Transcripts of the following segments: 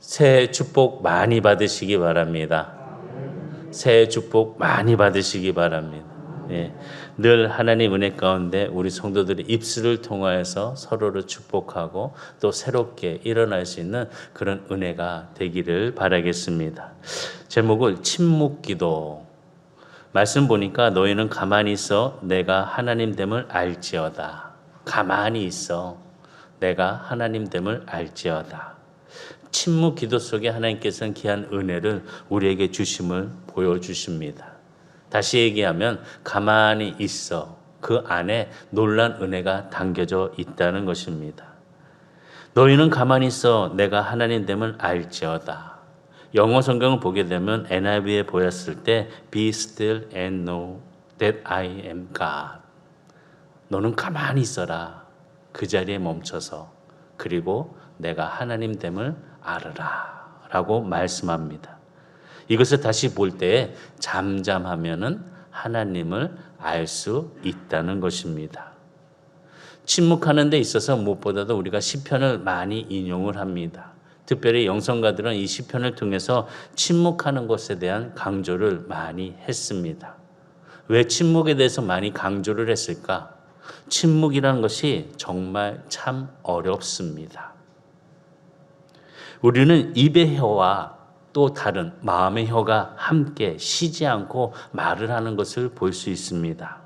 새해 축복 많이 받으시기 바랍니다. 새해 축복 많이 받으시기 바랍니다. 예, 늘 하나님 은혜 가운데 우리 성도들의 입술을 통하여서 서로를 축복하고 또 새롭게 일어날 수 있는 그런 은혜가 되기를 바라겠습니다. 제목을 침묵기도. 말씀 보니까 너희는 가만히 있어 내가 하나님 됨을 알지어다. 가만히 있어 내가 하나님 됨을 알지어다. 침묵 기도 속에 하나님께서는 귀한 은혜를 우리에게 주심을 보여주십니다. 다시 얘기하면 가만히 있어 그 안에 놀란 은혜가 담겨져 있다는 것입니다. 너희는 가만히 있어 내가 하나님 됨을 알지어다. 영어 성경을 보게 되면 NIV에 보였을 때 Be still and know that I am God. 너는 가만히 있어라. 그 자리에 멈춰서 그리고 내가 하나님 됨을 알으라 라고 말씀합니다. 이것을 다시 볼 때 잠잠하면은 하나님을 알 수 있다는 것입니다. 침묵하는 데 있어서 무엇보다도 우리가 시편을 많이 인용을 합니다. 특별히 영성가들은 이 시편을 통해서 침묵하는 것에 대한 강조를 많이 했습니다. 왜 침묵에 대해서 많이 강조를 했을까? 침묵이라는 것이 정말 참 어렵습니다. 우리는 입의 혀와 또 다른 마음의 혀가 함께 쉬지 않고 말을 하는 것을 볼 수 있습니다.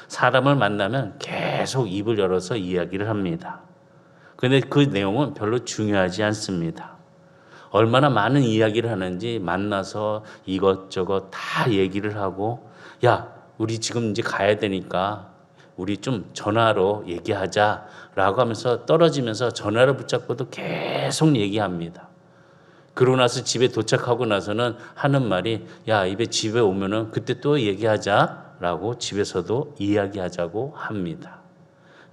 사람을 만나면 계속 입을 열어서 이야기를 합니다. 그런데 그 내용은 별로 중요하지 않습니다. 얼마나 많은 이야기를 하는지 만나서 이것저것 다 얘기를 하고 야, 우리 지금 이제 가야 되니까 우리 좀 전화로 얘기하자라고 하면서 떨어지면서 전화를 붙잡고도 계속 얘기합니다. 그러고 나서 집에 도착하고 나서는 하는 말이 야, 집에 오면은 그때 또 얘기하자라고 집에서도 이야기하자고 합니다.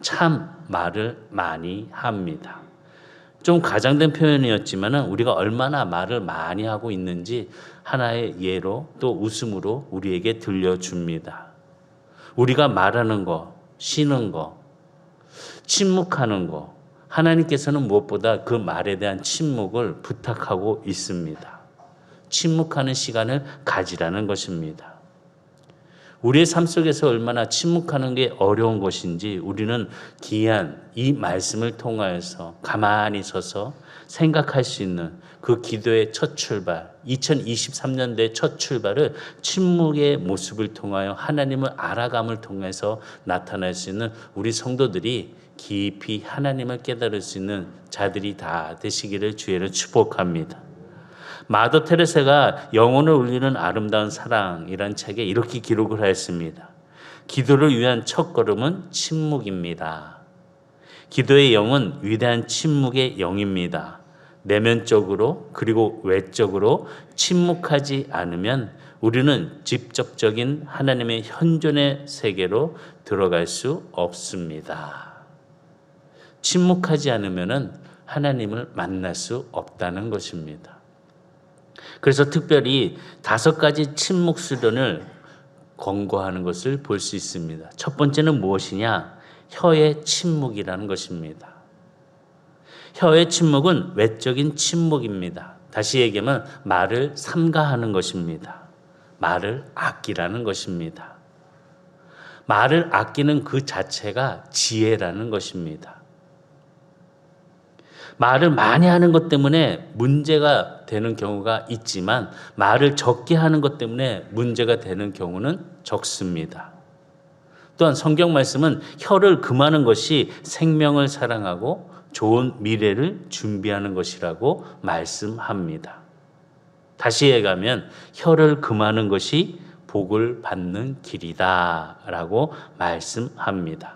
참 말을 많이 합니다. 좀 가장된 표현이었지만 우리가 얼마나 말을 많이 하고 있는지 하나의 예로 또 웃음으로 우리에게 들려줍니다. 우리가 말하는 거, 쉬는 거, 침묵하는 거, 하나님께서는 무엇보다 그 말에 대한 침묵을 부탁하고 있습니다. 침묵하는 시간을 가지라는 것입니다. 우리의 삶 속에서 얼마나 침묵하는 게 어려운 것인지 우리는 귀한 이 말씀을 통하여서 가만히 서서 생각할 수 있는 그 기도의 첫 출발, 2023년도의 첫 출발을 침묵의 모습을 통하여 하나님을 알아감을 통해서 나타날 수 있는 우리 성도들이 깊이 하나님을 깨달을 수 있는 자들이 다 되시기를 주의를 축복합니다. 마더 테레사가 영혼을 울리는 아름다운 사랑이란 책에 이렇게 기록을 하였습니다. 기도를 위한 첫걸음은 침묵입니다. 기도의 영은 위대한 침묵의 영입니다. 내면적으로 그리고 외적으로 침묵하지 않으면 우리는 직접적인 하나님의 현존의 세계로 들어갈 수 없습니다. 침묵하지 않으면 하나님을 만날 수 없다는 것입니다. 그래서 특별히 5가지 침묵 수련을 권고하는 것을 볼 수 있습니다. 첫 번째는 무엇이냐? 혀의 침묵이라는 것입니다. 혀의 침묵은 외적인 침묵입니다. 다시 얘기하면 말을 삼가하는 것입니다. 말을 아끼라는 것입니다. 말을 아끼는 그 자체가 지혜라는 것입니다. 말을 많이 하는 것 때문에 문제가 되는 경우가 있지만 말을 적게 하는 것 때문에 문제가 되는 경우는 적습니다. 또한 성경 말씀은 혀를 금하는 것이 생명을 사랑하고 좋은 미래를 준비하는 것이라고 말씀합니다. 다시 얘기하면 혀를 금하는 것이 복을 받는 길이다라고 말씀합니다.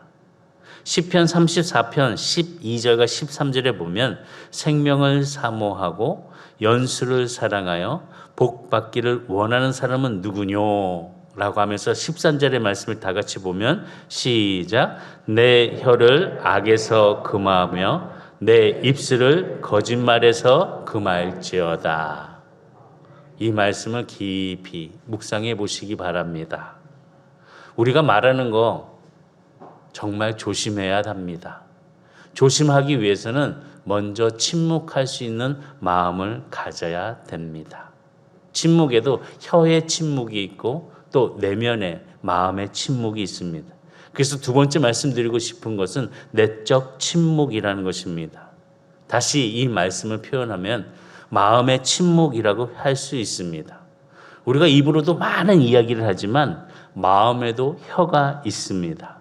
시편 34편 12절과 13절에 보면 생명을 사모하고 연수를 사랑하여 복 받기를 원하는 사람은 누구뇨? 라고 하면서 13절의 말씀을 다 같이 보면 시작. 내 혀를 악에서 금하며 내 입술을 거짓말에서 금할지어다. 이 말씀을 깊이 묵상해 보시기 바랍니다. 우리가 말하는 거 정말 조심해야 합니다. 조심하기 위해서는 먼저 침묵할 수 있는 마음을 가져야 됩니다. 침묵에도 혀의 침묵이 있고 또 내면의 마음의 침묵이 있습니다. 그래서 두 번째 말씀드리고 싶은 것은 내적 침묵이라는 것입니다. 다시 이 말씀을 표현하면 마음의 침묵이라고 할 수 있습니다. 우리가 입으로도 많은 이야기를 하지만 마음에도 혀가 있습니다.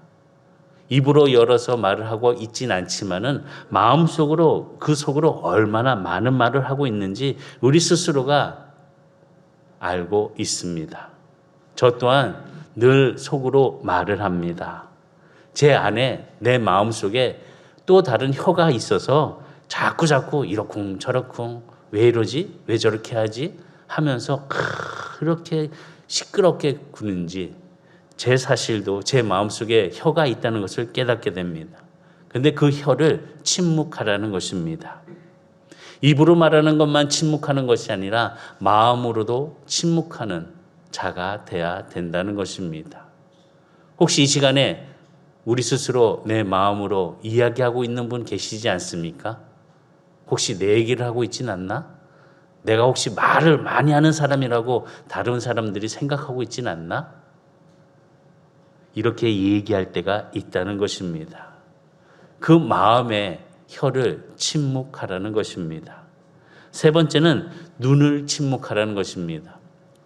입으로 열어서 말을 하고 있진 않지만은 마음속으로 그 속으로 얼마나 많은 말을 하고 있는지 우리 스스로가 알고 있습니다. 저 또한 늘 속으로 말을 합니다. 제 안에 내 마음속에 또 다른 혀가 있어서 자꾸 이러쿵 저러쿵 왜 이러지? 왜 저렇게 하지? 하면서 그렇게 시끄럽게 구는지 제 사실도 제 마음속에 혀가 있다는 것을 깨닫게 됩니다. 그런데 그 혀를 침묵하라는 것입니다. 입으로 말하는 것만 침묵하는 것이 아니라 마음으로도 침묵하는 자가 돼야 된다는 것입니다. 혹시 이 시간에 우리 스스로 내 마음으로 이야기하고 있는 분 계시지 않습니까? 혹시 내 얘기를 하고 있진 않나? 내가 혹시 말을 많이 하는 사람이라고 다른 사람들이 생각하고 있진 않나? 이렇게 얘기할 때가 있다는 것입니다. 그 마음의 혀를 침묵하라는 것입니다. 세 번째는 눈을 침묵하라는 것입니다.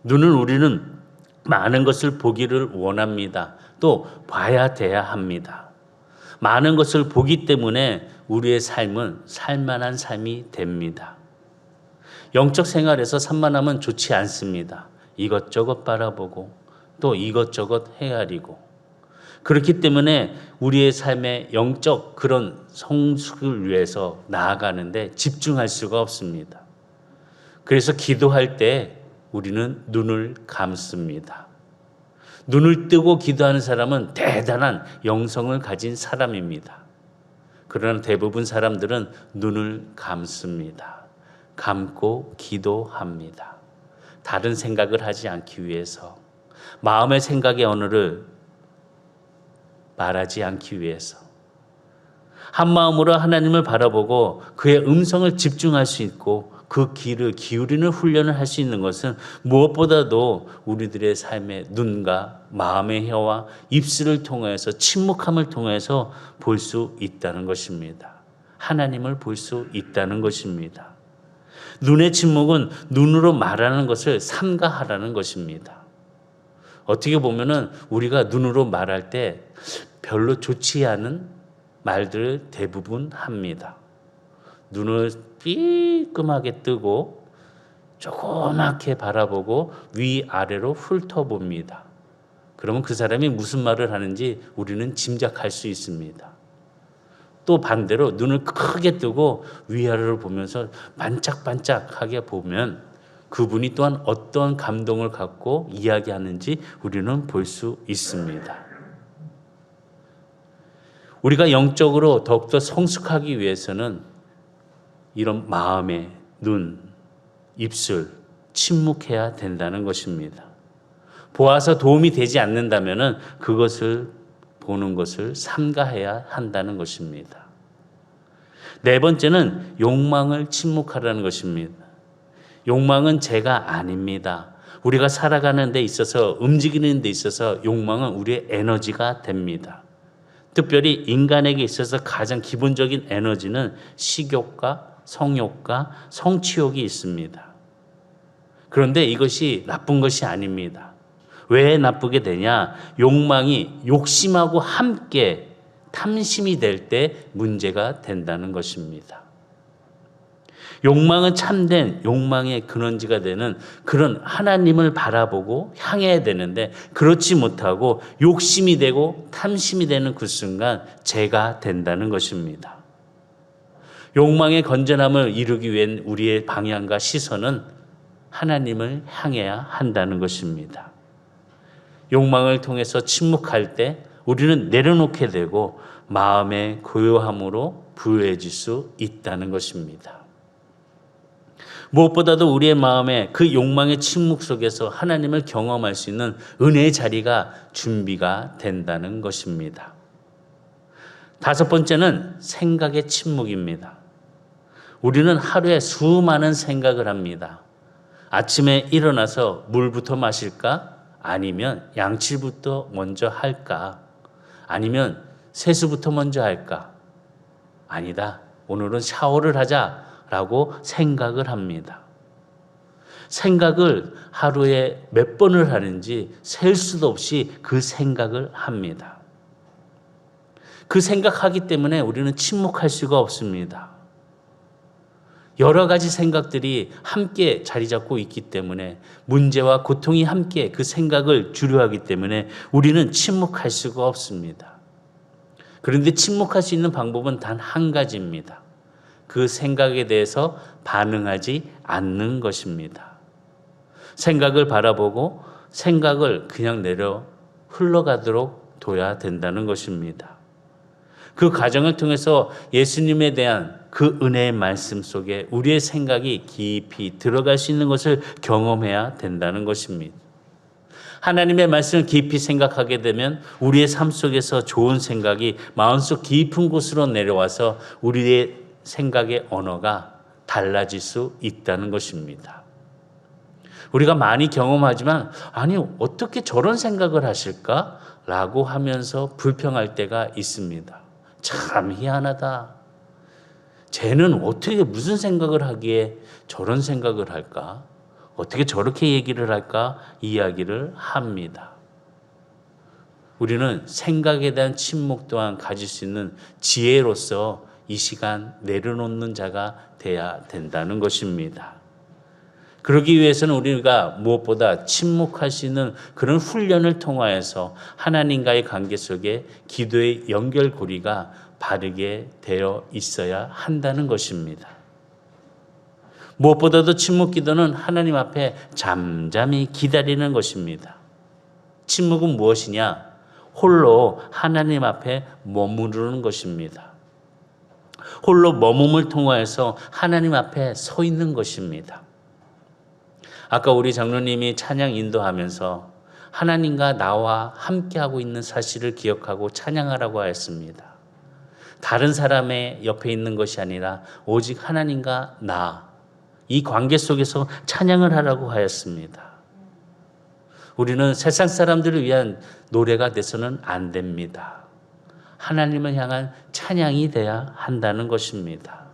눈은 우리는 많은 것을 보기를 원합니다. 또 봐야 돼야 합니다. 많은 것을 보기 때문에 우리의 삶은 살만한 삶이 됩니다. 영적 생활에서 산만하면 좋지 않습니다. 이것저것 바라보고 또 이것저것 헤아리고 그렇기 때문에 우리의 삶의 영적 그런 성숙을 위해서 나아가는데 집중할 수가 없습니다. 그래서 기도할 때 우리는 눈을 감습니다. 눈을 뜨고 기도하는 사람은 대단한 영성을 가진 사람입니다. 그러나 대부분 사람들은 눈을 감습니다. 감고 기도합니다. 다른 생각을 하지 않기 위해서, 마음의 생각의 언어를 말하지 않기 위해서, 한 마음으로 하나님을 바라보고 그의 음성을 집중할 수 있고 그 귀를 기울이는 훈련을 할 수 있는 것은 무엇보다도 우리들의 삶의 눈과 마음의 혀와 입술을 통해서 침묵함을 통해서 볼 수 있다는 것입니다. 하나님을 볼 수 있다는 것입니다. 눈의 침묵은 눈으로 말하는 것을 삼가하라는 것입니다. 어떻게 보면은 우리가 눈으로 말할 때 별로 좋지 않은 말들을 대부분 합니다. 눈을 삐끔하게 뜨고 조그맣게 바라보고 위아래로 훑어봅니다. 그러면 그 사람이 무슨 말을 하는지 우리는 짐작할 수 있습니다. 또 반대로 눈을 크게 뜨고 위아래로 보면서 반짝반짝하게 보면 그분이 또한 어떤 감동을 갖고 이야기하는지 우리는 볼 수 있습니다. 우리가 영적으로 더욱더 성숙하기 위해서는 이런 마음의 눈, 입술, 침묵해야 된다는 것입니다. 보아서 도움이 되지 않는다면 그것을 보는 것을 삼가해야 한다는 것입니다. 네 번째는 욕망을 침묵하라는 것입니다. 욕망은 죄가 아닙니다. 우리가 살아가는 데 있어서, 움직이는 데 있어서 욕망은 우리의 에너지가 됩니다. 특별히 인간에게 있어서 가장 기본적인 에너지는 식욕과 성욕과 성취욕이 있습니다. 그런데 이것이 나쁜 것이 아닙니다. 왜 나쁘게 되냐? 욕망이 욕심하고 함께 탐심이 될 때 문제가 된다는 것입니다. 욕망은 참된 욕망의 근원지가 되는 그런 하나님을 바라보고 향해야 되는데 그렇지 못하고 욕심이 되고 탐심이 되는 그 순간 죄가 된다는 것입니다. 욕망의 건전함을 이루기 위한 우리의 방향과 시선은 하나님을 향해야 한다는 것입니다. 욕망을 통해서 침묵할 때 우리는 내려놓게 되고 마음의 고요함으로 부유해질 수 있다는 것입니다. 무엇보다도 우리의 마음에 그 욕망의 침묵 속에서 하나님을 경험할 수 있는 은혜의 자리가 준비가 된다는 것입니다. 다섯 번째는 생각의 침묵입니다. 우리는 하루에 수많은 생각을 합니다. 아침에 일어나서 물부터 마실까? 아니면 양치부터 먼저 할까? 아니면 세수부터 먼저 할까? 아니다. 오늘은 샤워를 하자라고 생각을 합니다. 생각을 하루에 몇 번을 하는지 셀 수도 없이 그 생각을 합니다. 그 생각하기 때문에 우리는 침묵할 수가 없습니다. 여러 가지 생각들이 함께 자리 잡고 있기 때문에 문제와 고통이 함께 그 생각을 주류하기 때문에 우리는 침묵할 수가 없습니다. 그런데 침묵할 수 있는 방법은 단 한 가지입니다. 그 생각에 대해서 반응하지 않는 것입니다. 생각을 바라보고 생각을 그냥 내려 흘러가도록 둬야 된다는 것입니다. 그 과정을 통해서 예수님에 대한 그 은혜의 말씀 속에 우리의 생각이 깊이 들어갈 수 있는 것을 경험해야 된다는 것입니다. 하나님의 말씀을 깊이 생각하게 되면 우리의 삶 속에서 좋은 생각이 마음속 깊은 곳으로 내려와서 우리의 생각의 언어가 달라질 수 있다는 것입니다. 우리가 많이 경험하지만 아니 어떻게 저런 생각을 하실까? 라고 하면서 불평할 때가 있습니다. 참 희한하다. 쟤는 어떻게 무슨 생각을 하기에 저런 생각을 할까? 어떻게 저렇게 얘기를 할까? 이야기를 합니다. 우리는 생각에 대한 침묵 또한 가질 수 있는 지혜로서 이 시간 내려놓는 자가 돼야 된다는 것입니다. 그러기 위해서는 우리가 무엇보다 침묵할 수 있는 그런 훈련을 통하여서 하나님과의 관계 속에 기도의 연결고리가 바르게 되어 있어야 한다는 것입니다. 무엇보다도 침묵 기도는 하나님 앞에 잠잠히 기다리는 것입니다. 침묵은 무엇이냐? 홀로 하나님 앞에 머무르는 것입니다. 홀로 머금을 통하여서 하나님 앞에 서 있는 것입니다. 아까 우리 장로님이 찬양 인도하면서 하나님과 나와 함께하고 있는 사실을 기억하고 찬양하라고 하였습니다. 다른 사람의 옆에 있는 것이 아니라 오직 하나님과 나, 이 관계 속에서 찬양을 하라고 하였습니다. 우리는 세상 사람들을 위한 노래가 돼서는 안 됩니다. 하나님을 향한 찬양이 돼야 한다는 것입니다.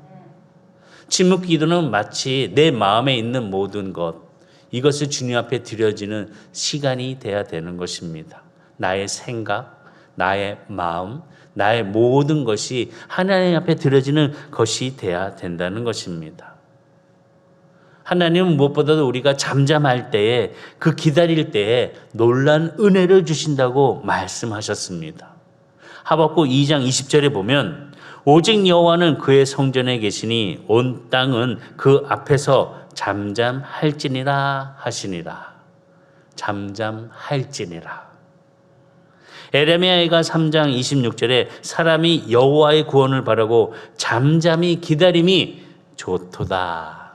침묵 기도는 마치 내 마음에 있는 모든 것, 이것을 주님 앞에 드려지는 시간이 돼야 되는 것입니다. 나의 생각, 나의 마음, 나의 모든 것이 하나님 앞에 드려지는 것이 돼야 된다는 것입니다. 하나님은 무엇보다도 우리가 잠잠할 때에 그 기다릴 때에 놀란 은혜를 주신다고 말씀하셨습니다. 하박국 2장 20절에 보면 오직 여호와는 그의 성전에 계시니 온 땅은 그 앞에서 잠잠할지니라 하시니라. 잠잠할지니라. 에레미야가 3장 26절에 사람이 여호와의 구원을 바라고 잠잠히 기다림이 좋도다.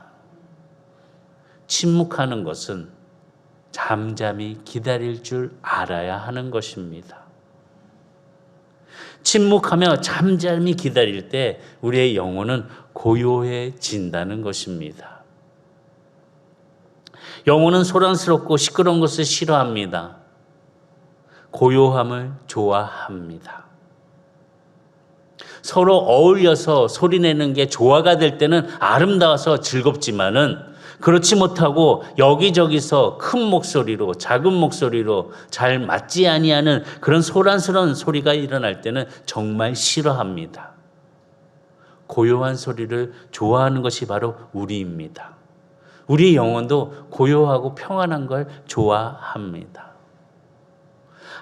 침묵하는 것은 잠잠히 기다릴 줄 알아야 하는 것입니다. 침묵하며 잠잠히 기다릴 때 우리의 영혼은 고요해진다는 것입니다. 영혼은 소란스럽고 시끄러운 것을 싫어합니다. 고요함을 좋아합니다. 서로 어울려서 소리내는 게 조화가 될 때는 아름다워서 즐겁지만은 그렇지 못하고 여기저기서 큰 목소리로 작은 목소리로 잘 맞지 아니하는 그런 소란스러운 소리가 일어날 때는 정말 싫어합니다. 고요한 소리를 좋아하는 것이 바로 우리입니다. 우리 영혼도 고요하고 평안한 걸 좋아합니다.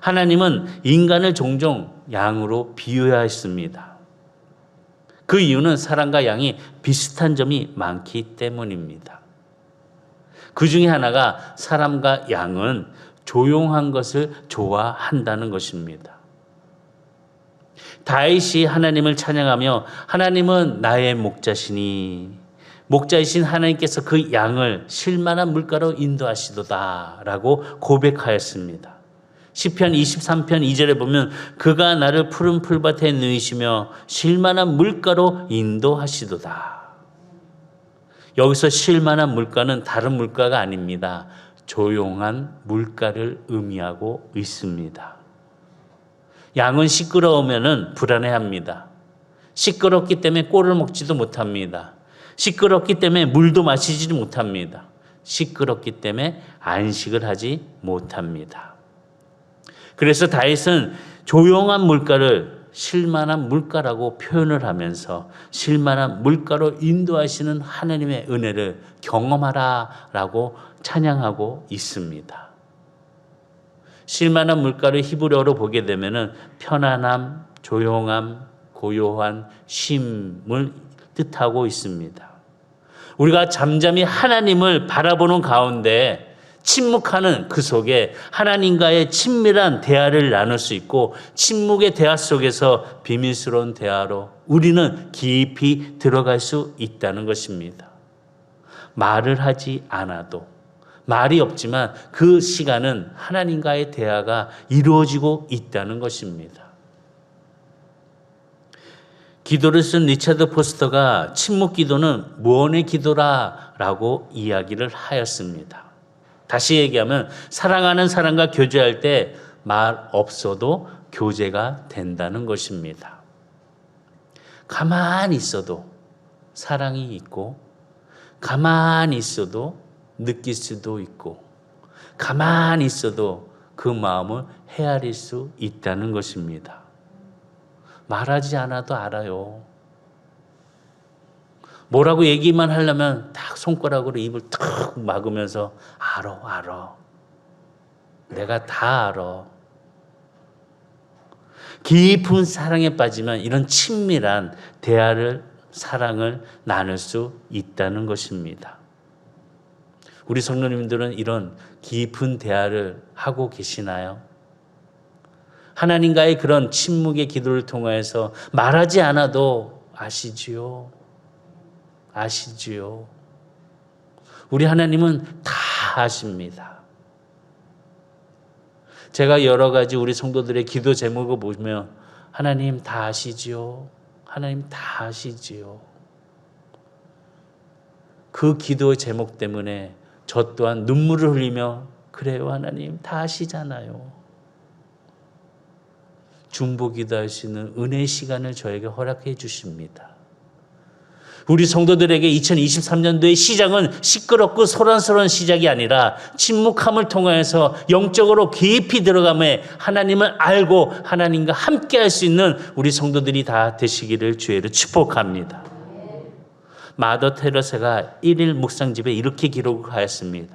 하나님은 인간을 종종 양으로 비유하였습니다. 그 이유는 사람과 양이 비슷한 점이 많기 때문입니다. 그 중에 하나가 사람과 양은 조용한 것을 좋아한다는 것입니다. 다윗이 하나님을 찬양하며 하나님은 나의 목자시니 목자이신 하나님께서 그 양을 쉴만한 물가로 인도하시도다 라고 고백하였습니다. 시편 23편 2절에 보면 그가 나를 푸른 풀밭에 누이시며 쉴만한 물가로 인도하시도다. 여기서 쉴 만한 물가는 다른 물가가 아닙니다. 조용한 물가를 의미하고 있습니다. 양은 시끄러우면 불안해합니다. 시끄럽기 때문에 꼴을 먹지도 못합니다. 시끄럽기 때문에 물도 마시지 못합니다. 시끄럽기 때문에 안식을 하지 못합니다. 그래서 다윗은 조용한 물가를 쉴만한 물가라고 표현을 하면서 쉴만한 물가로 인도하시는 하나님의 은혜를 경험하라라고 찬양하고 있습니다. 쉴만한 물가를 히브리어로 보게 되면은 편안함, 조용함, 고요한 쉼을 뜻하고 있습니다. 우리가 잠잠히 하나님을 바라보는 가운데 침묵하는 그 속에 하나님과의 친밀한 대화를 나눌 수 있고, 침묵의 대화 속에서 비밀스러운 대화로 우리는 깊이 들어갈 수 있다는 것입니다. 말을 하지 않아도, 말이 없지만 그 시간은 하나님과의 대화가 이루어지고 있다는 것입니다. 기도를 쓴 리차드 포스터가 침묵 기도는 무언의 기도라라고 이야기를 하였습니다. 다시 얘기하면 사랑하는 사람과 교제할 때 말 없어도 교제가 된다는 것입니다. 가만히 있어도 사랑이 있고, 가만히 있어도 느낄 수도 있고, 가만히 있어도 그 마음을 헤아릴 수 있다는 것입니다. 말하지 않아도 알아요. 뭐라고 얘기만 하려면 딱 손가락으로 입을 탁 막으면서 알아. 내가 다 알아. 깊은 사랑에 빠지면 이런 친밀한 대화를, 사랑을 나눌 수 있다는 것입니다. 우리 성도님들은 이런 깊은 대화를 하고 계시나요? 하나님과의 그런 침묵의 기도를 통해서 말하지 않아도 아시지요. 우리 하나님은 다 아십니다. 제가 여러 가지 우리 성도들의 기도 제목을 보면 하나님 다 아시지요. 하나님 다 아시지요. 그 기도 제목 때문에 저 또한 눈물을 흘리며 그래요 하나님 다 아시잖아요. 중보기도할 수 있는 은혜의 시간을 저에게 허락해 주십니다. 우리 성도들에게 2023년도의 시작은 시끄럽고 소란스러운 시작이 아니라 침묵함을 통해서 영적으로 깊이 들어감에 하나님을 알고 하나님과 함께 할 수 있는 우리 성도들이 다 되시기를 주의로 축복합니다. 마더 테레사가 1일 묵상집에 이렇게 기록하였습니다.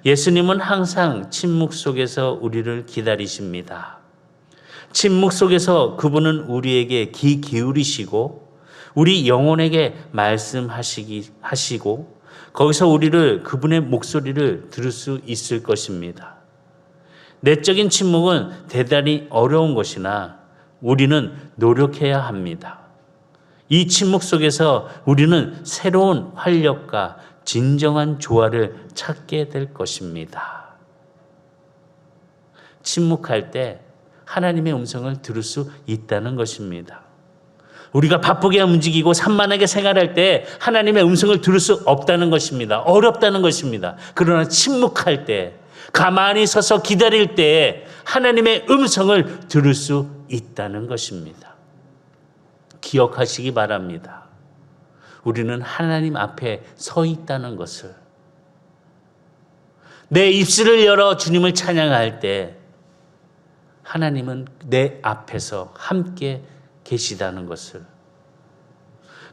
예수님은 항상 침묵 속에서 우리를 기다리십니다. 침묵 속에서 그분은 우리에게 귀 기울이시고 우리 영혼에게 말씀하시고 거기서 우리를 그분의 목소리를 들을 수 있을 것입니다. 내적인 침묵은 대단히 어려운 것이나 우리는 노력해야 합니다. 이 침묵 속에서 우리는 새로운 활력과 진정한 조화를 찾게 될 것입니다. 침묵할 때 하나님의 음성을 들을 수 있다는 것입니다. 우리가 바쁘게 움직이고 산만하게 생활할 때 하나님의 음성을 들을 수 없다는 것입니다. 어렵다는 것입니다. 그러나 침묵할 때, 가만히 서서 기다릴 때 하나님의 음성을 들을 수 있다는 것입니다. 기억하시기 바랍니다. 우리는 하나님 앞에 서 있다는 것을. 내 입술을 열어 주님을 찬양할 때 하나님은 내 앞에서 함께 계시다는 것을.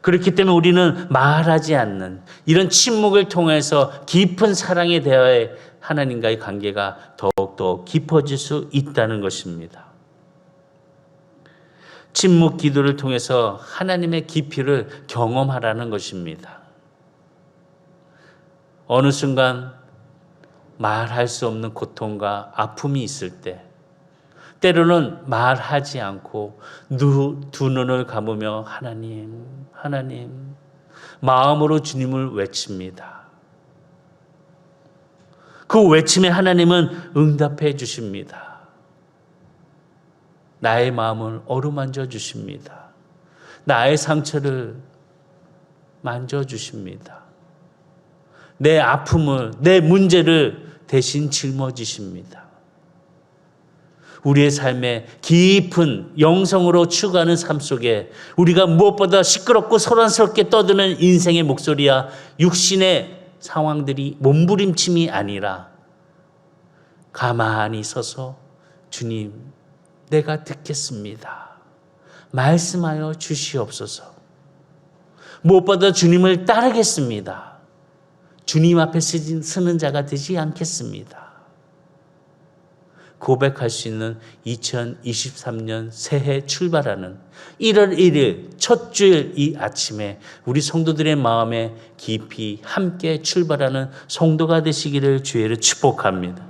그렇기 때문에 우리는 말하지 않는 이런 침묵을 통해서 깊은 사랑에 대하여 하나님과의 관계가 더욱더 깊어질 수 있다는 것입니다. 침묵 기도를 통해서 하나님의 깊이를 경험하라는 것입니다. 어느 순간 말할 수 없는 고통과 아픔이 있을 때, 때로는 말하지 않고 두 눈을 감으며 하나님 마음으로 주님을 외칩니다. 그 외침에 하나님은 응답해 주십니다. 나의 마음을 어루만져 주십니다. 나의 상처를 만져 주십니다. 내 아픔을, 내 문제를 대신 짊어지십니다. 우리의 삶에 깊은 영성으로 추구하는 삶 속에 우리가 무엇보다 시끄럽고 소란스럽게 떠드는 인생의 목소리야 육신의 상황들이 몸부림침이 아니라 가만히 서서 주님, 내가 듣겠습니다. 말씀하여 주시옵소서. 무엇보다 주님을 따르겠습니다. 주님 앞에 서는 자가 되지 않겠습니다. 고백할 수 있는 2023년 새해 출발하는 1월 1일 첫 주일 이 아침에 우리 성도들의 마음에 깊이 함께 출발하는 성도가 되시기를 주의로 축복합니다.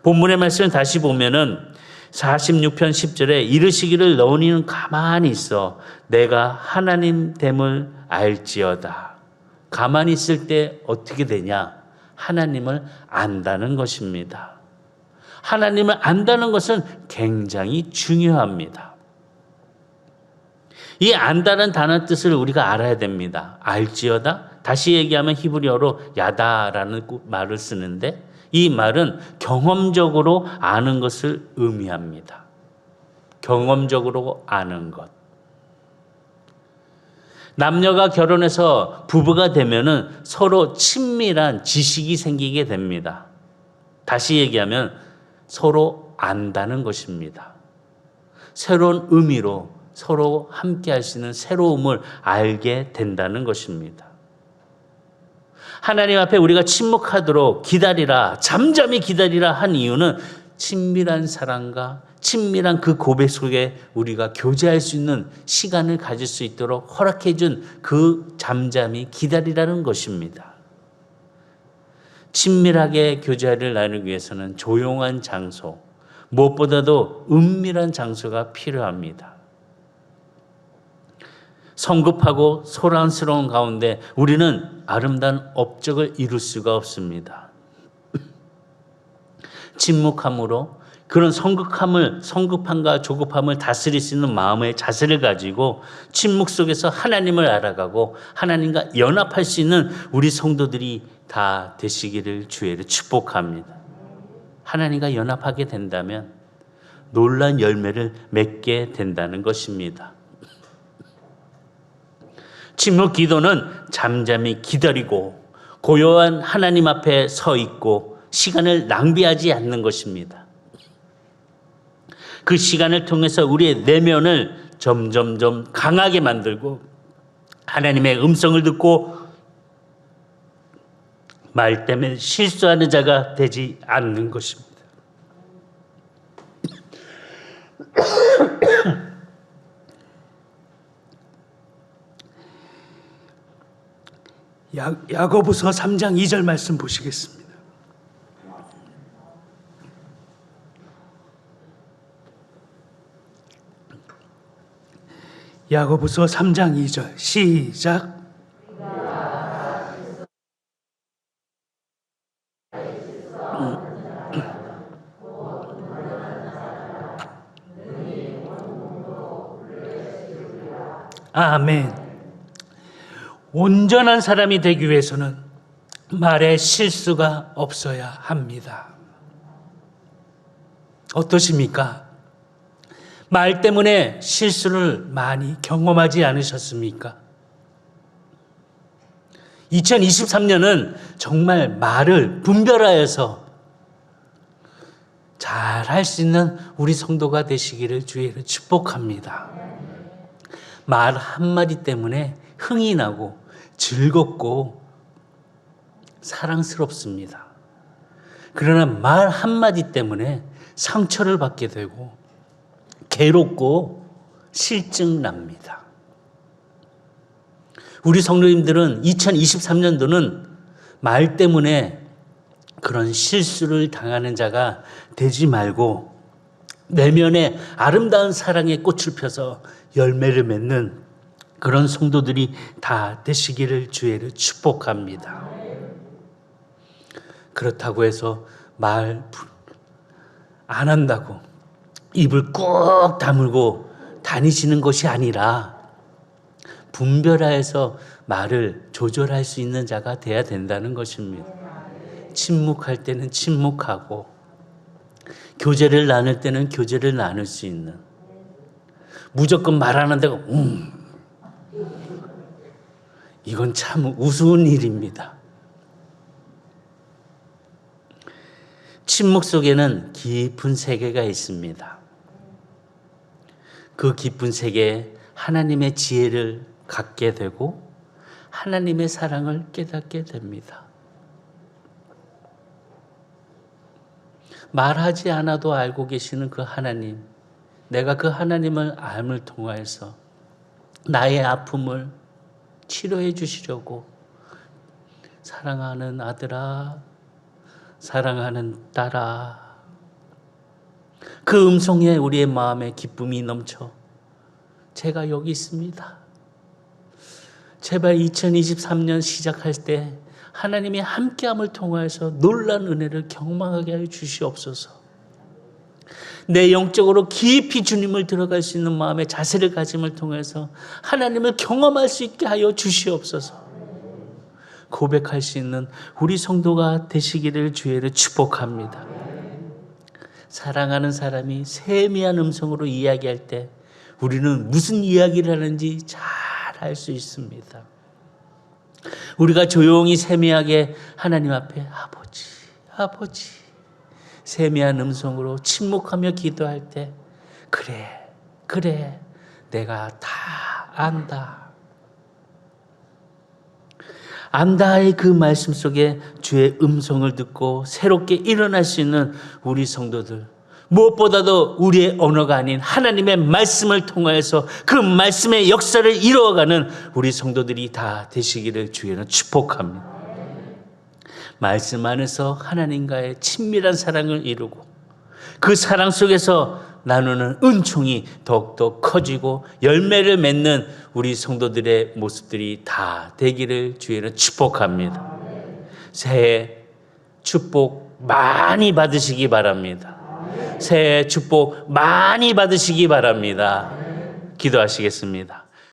본문의 말씀을 다시 보면은 46편 10절에 이르시기를 너희는 가만히 있어 내가 하나님 됨을 알지어다. 가만히 있을 때 어떻게 되냐? 하나님을 안다는 것입니다. 하나님을 안다는 것은 굉장히 중요합니다. 이 안다는 단어 뜻을 우리가 알아야 됩니다. 알지어다. 다시 얘기하면 히브리어로 야다라는 말을 쓰는데 이 말은 경험적으로 아는 것을 의미합니다. 경험적으로 아는 것. 남녀가 결혼해서 부부가 되면은 서로 친밀한 지식이 생기게 됩니다. 다시 얘기하면 서로 안다는 것입니다. 새로운 의미로 서로 함께 할 수 있는 새로움을 알게 된다는 것입니다. 하나님 앞에 우리가 침묵하도록 기다리라, 잠잠히 기다리라 한 이유는 친밀한 사랑과 친밀한 그 고백 속에 우리가 교제할 수 있는 시간을 가질 수 있도록 허락해 준 그 잠잠히 기다리라는 것입니다. 친밀하게 교제를 나누기 위해서는 조용한 장소, 무엇보다도 은밀한 장소가 필요합니다. 성급하고 소란스러운 가운데 우리는 아름다운 업적을 이룰 수가 없습니다. 침묵함으로 그런 성급함과 조급함을 다스릴 수 있는 마음의 자세를 가지고 침묵 속에서 하나님을 알아가고 하나님과 연합할 수 있는 우리 성도들이 다 되시기를 주의로 축복합니다. 하나님과 연합하게 된다면 놀라운 열매를 맺게 된다는 것입니다. 침묵 기도는 잠잠히 기다리고 고요한 하나님 앞에 서 있고 시간을 낭비하지 않는 것입니다. 그 시간을 통해서 우리의 내면을 점점점 강하게 만들고 하나님의 음성을 듣고 말 때문에 실수하는 자가 되지 않는 것입니다. 야고보서 3장 2절 말씀 보시겠습니다. 야고보서 3장 2절 시작. 아멘. 온전한 사람이 되기 위해서는 말에 실수가 없어야 합니다. 어떠십니까? 말 때문에 실수를 많이 경험하지 않으셨습니까? 2023년은 정말 말을 분별하여서 잘 할 수 있는 우리 성도가 되시기를 주의로 축복합니다. 말 한마디 때문에 흥이 나고 즐겁고 사랑스럽습니다. 그러나 말 한마디 때문에 상처를 받게 되고 괴롭고 실증 납니다. 우리 성도님들은 2023년도는 말 때문에 그런 실수를 당하는 자가 되지 말고 내면에 아름다운 사랑의 꽃을 펴서 열매를 맺는 그런 성도들이 다 되시기를 주의를 축복합니다. 그렇다고 해서 말 안 한다고 입을 꾹 다물고 다니시는 것이 아니라 분별하여서 말을 조절할 수 있는 자가 돼야 된다는 것입니다. 침묵할 때는 침묵하고 교제를 나눌 때는 교제를 나눌 수 있는, 무조건 말하는 데가 이건 참 우스운 일입니다. 침묵 속에는 깊은 세계가 있습니다. 그 깊은 세계에 하나님의 지혜를 갖게 되고 하나님의 사랑을 깨닫게 됩니다. 말하지 않아도 알고 계시는 그 하나님, 내가 그 하나님을 알을 통하여서 나의 아픔을 치료해 주시려고, 사랑하는 아들아, 사랑하는 딸아, 그 음성에 우리의 마음에 기쁨이 넘쳐 제가 여기 있습니다. 제발 2023년 시작할 때 하나님이 함께함을 통하여서 놀란 은혜를 경험하게 하여 주시옵소서. 내 영적으로 깊이 주님을 들어갈 수 있는 마음의 자세를 가짐을 통해서 하나님을 경험할 수 있게 하여 주시옵소서. 고백할 수 있는 우리 성도가 되시기를 주의를 축복합니다. 사랑하는 사람이 세미한 음성으로 이야기할 때 우리는 무슨 이야기를 하는지 잘 알 수 있습니다. 우리가 조용히 세미하게 하나님 앞에 아버지, 아버지, 세미한 음성으로 침묵하며 기도할 때, 그래, 그래, 내가 다 안다. 안다의 그 말씀 속에 주의 음성을 듣고 새롭게 일어날 수 있는 우리 성도들, 무엇보다도 우리의 언어가 아닌 하나님의 말씀을 통하여서 그 말씀의 역사를 이루어가는 우리 성도들이 다 되시기를 주의는 축복합니다. 말씀 안에서 하나님과의 친밀한 사랑을 이루고 그 사랑 속에서 나누는 은총이 더욱더 커지고 열매를 맺는 우리 성도들의 모습들이 다 되기를 주의는 축복합니다. 새해 축복 많이 받으시기 바랍니다. 새해 축복 많이 받으시기 바랍니다. 기도하시겠습니다.